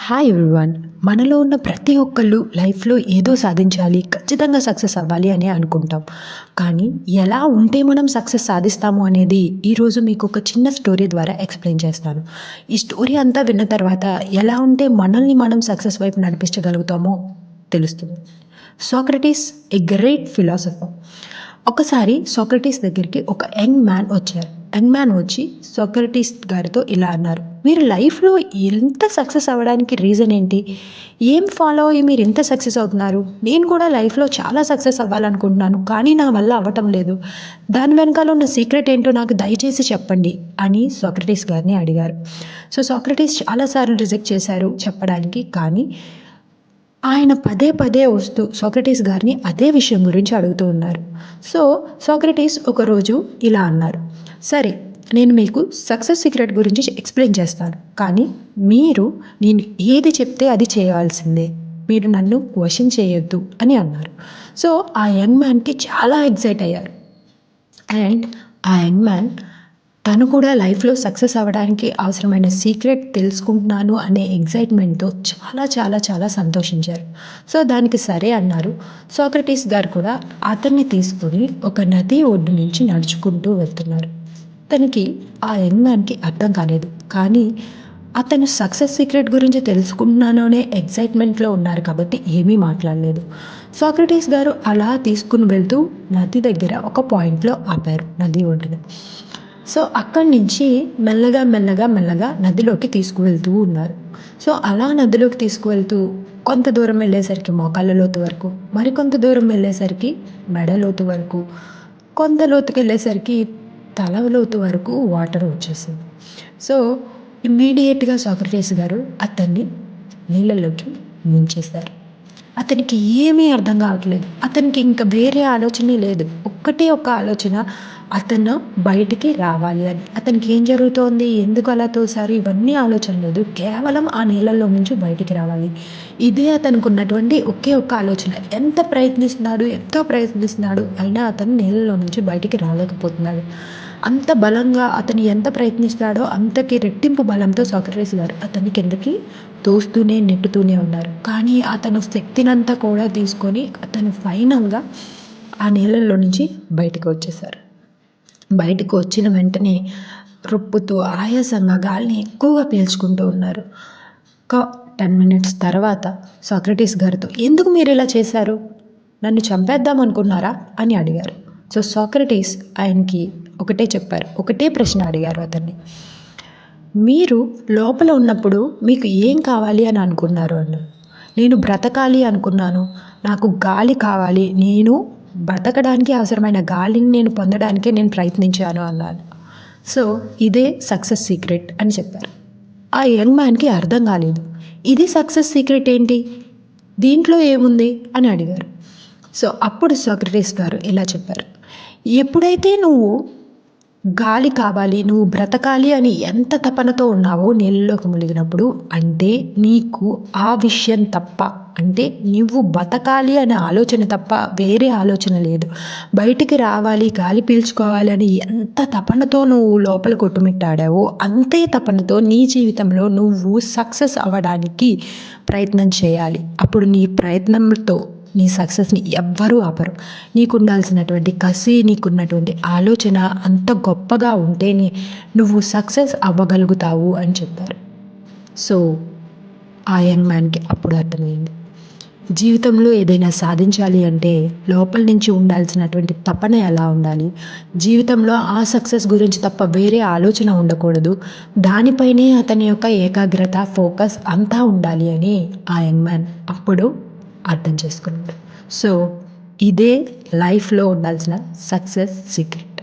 Hi everyone. మనలో ఉన్న ప్రతి ఒక్కళ్ళు లైఫ్‌లో ఏదో సాధించాలి, ఖచ్చితంగా సక్సెస్ అవ్వాలి అని అనుకుంటాం. కానీ ఎలా ఉంటే మనం సక్సెస్ సాధిస్తాము అనేది ఈరోజు మీకు ఒక చిన్న స్టోరీ ద్వారా ఎక్స్‌ప్లెయిన్ చేస్తాను. ఈ స్టోరీ అంతా విన్న తర్వాత ఎలా ఉంటే మనల్ని మనం సక్సెస్ వైపు నడిపించగలుగుతామో తెలుస్తుంది. Socrates a great philosopher. ఒకసారి సోక్రటీస్ దగ్గరికి ఒక యంగ్ మ్యాన్ వచ్చారు. యంగ్ మ్యాన్ వచ్చి సోక్రటీస్ గారితో ఇలా అన్నారు, మీరు లైఫ్లో ఎంత సక్సెస్ అవ్వడానికి రీజన్ ఏంటి? ఏం ఫాలో అయ్యి మీరు ఎంత సక్సెస్ అవుతున్నారు? నేను కూడా లైఫ్లో చాలా సక్సెస్ అవ్వాలనుకుంటున్నాను, కానీ నా వల్ల అవ్వటం లేదు. దాని వెనకాల ఉన్న సీక్రెట్ ఏంటో నాకు దయచేసి చెప్పండి అని సోక్రటీస్ గారిని అడిగారు. సో సోక్రటీస్ చాలాసార్లు రిజెక్ట్ చేశారు చెప్పడానికి, కానీ ఆయన పదే పదే వస్తూ సోక్రటీస్ గారిని అదే విషయం గురించి అడుగుతూ ఉన్నారు. సో సోక్రటీస్ ఒకరోజు ఇలా అన్నారు, సరే నేను మీకు సక్సెస్ సీక్రెట్ గురించి ఎక్స్ప్లెయిన్ చేస్తాను, కానీ మీరు నేను ఏది చెప్తే అది చేయాల్సిందే, మీరు నన్ను క్వశ్చన్ చేయొద్దు అని అన్నారు. సో ఆ యంగ్ మ్యాన్కి చాలా ఎక్సైట్ అయ్యారు. అండ్ ఆ యంగ్ మ్యాన్ తను కూడా లైఫ్లో సక్సెస్ అవ్వడానికి అవసరమైన సీక్రెట్ తెలుసుకుంటున్నాను అనే ఎగ్జైట్మెంట్తో చాలా చాలా చాలా సంతోషించారు. సో దానికి సరే అన్నారు. సోక్రటీస్ గారు కూడా అతన్ని తీసుకొని ఒక నది ఒడ్డు నుంచి నడుచుకుంటూ వెళ్తున్నారు. తనకి ఆ యంగ్ మ్యాన్కి అర్థం కాలేదు, కానీ అతను సక్సెస్ సీక్రెట్ గురించి తెలుసుకుంటున్నాను అనే ఎగ్జైట్మెంట్లో ఉన్నారు కాబట్టి ఏమీ మాట్లాడలేదు. సోక్రటీస్ గారు అలా తీసుకుని వెళ్తూ నది దగ్గర ఒక పాయింట్లో ఆపారు, నది ఒడ్డున. సో అక్కడి నుంచి మెల్లగా మెల్లగా మెల్లగా నదిలోకి తీసుకువెళ్తూ ఉన్నారు. సో అలా నదిలోకి తీసుకువెళ్తూ కొంత దూరం వెళ్ళేసరికి మోకాళ్ళ లోతు వరకు, మరికొంత దూరం వెళ్ళేసరికి మెడ లోతు వరకు, కొంత లోతుకి వెళ్ళేసరికి తల లోతు వరకు వాటర్ వచ్చేసింది. సో ఇమ్మీడియట్గా సోక్రటీస్ గారు అతన్ని నీళ్ళలోకి ముంచేశారు. అతనికి ఏమీ అర్థం కావట్లేదు. అతనికి ఇంకా వేరే ఆలోచనే లేదు. ఒక్కటే ఒక ఆలోచన, అతను బయటికి రావాలి అని. అతనికి ఏం జరుగుతోంది, ఎందుకు అలా తోసారు, ఇవన్నీ ఆలోచన లేదు. కేవలం ఆ నీళ్ళల్లో నుంచి బయటికి రావాలి. ఇదే అతనికి ఉన్నటువంటి ఒకే ఒక్క ఆలోచన. ఎంత ప్రయత్నిస్తున్నాడు, ఎంతో ప్రయత్నిస్తున్నాడు, అయినా అతను నీళ్ళలో నుంచి బయటికి రాలేకపోతున్నాడు. అంత బలంగా అతను ఎంత ప్రయత్నిస్తాడో అంతకి రెట్టింపు బలంతో సోక్రటీస్ గారు అతన్ని కిందకి తోస్తూనే నెట్టుతూనే ఉన్నారు. కానీ అతను శక్తినంతా కూడా తీసుకొని అతను ఫైనల్గా ఆ నీళ్ళల్లో నుంచి బయటకు వచ్చేసారు. బయటకు వచ్చిన వెంటనే రొప్పుతూ ఆయాసంగా గాలిని ఎక్కువగా పీల్చుకుంటూ ఉన్నారు. ఒక 10 మినిట్స్ తర్వాత సోక్రటీస్ గారితో, ఎందుకు మీరు ఇలా చేశారు, నన్ను చంపేద్దాం అనుకున్నారా అని అడిగారు. సో సోక్రటీస్ ఆయనకి ఒకటే చెప్పారు, ఒకటే ప్రశ్న అడిగారు అతన్ని, మీరు లోపల ఉన్నప్పుడు మీకు ఏం కావాలి అని అనుకున్నారు అన్నారు. నేను బ్రతకాలి అనుకున్నాను, నాకు గాలి కావాలి, నేను బ్రతకడానికి అవసరమైన గాలిని నేను పొందడానికే నేను ప్రయత్నించాను అన్నాను. సో ఇదే సక్సెస్ సీక్రెట్ అని చెప్పారు. ఆ యంగ్ మ్యాన్కి అర్థం కాలేదు, ఇది సక్సెస్ సీక్రెట్ ఏంటి, దీంట్లో ఏముంది అని అడిగారు. సో అప్పుడు సోక్రటీస్ గారు ఇలా చెప్పారు, ఎప్పుడైతే నువ్వు గాలి కావాలి, నువ్వు బ్రతకాలి అని ఎంత తపనతో ఉన్నావో నీళ్ళలోకి మునిగినప్పుడు, అంటే నీకు ఆ విషయం తప్ప, అంటే నువ్వు బతకాలి అనే ఆలోచన తప్ప వేరే ఆలోచన లేదు. బయటికి రావాలి, గాలి పీల్చుకోవాలి అని ఎంత తపనతో నువ్వు లోపల కొట్టుమిట్టాడావో అంతే తపనతో నీ జీవితంలో నువ్వు సక్సెస్ అవ్వడానికి ప్రయత్నం చేయాలి. అప్పుడు నీ ప్రయత్నంతో నీ సక్సెస్ని ఎవ్వరూ ఆపరు. నీకు ఉండాల్సినటువంటి కసి, నీకున్నటువంటి ఆలోచన అంత గొప్పగా ఉంటేనే నువ్వు సక్సెస్ అవ్వగలుగుతావు అని చెప్పారు. సో ఆ యంగ్ మ్యాన్కి అప్పుడు అర్థమైంది, జీవితంలో ఏదైనా సాధించాలి అంటే లోపల నుంచి ఉండాల్సినటువంటి తపన ఎలా ఉండాలి, జీవితంలో ఆ సక్సెస్ గురించి తప్ప వేరే ఆలోచన ఉండకూడదు, దానిపైనే అతని యొక్క ఏకాగ్రత, ఫోకస్ అంతా ఉండాలి అని ఆ యంగ్ మ్యాన్ అప్పుడు అర్థం చేసుకున్నాడు. సో ఇదే లైఫ్లో ఉండాల్సిన సక్సెస్ సీక్రెట్.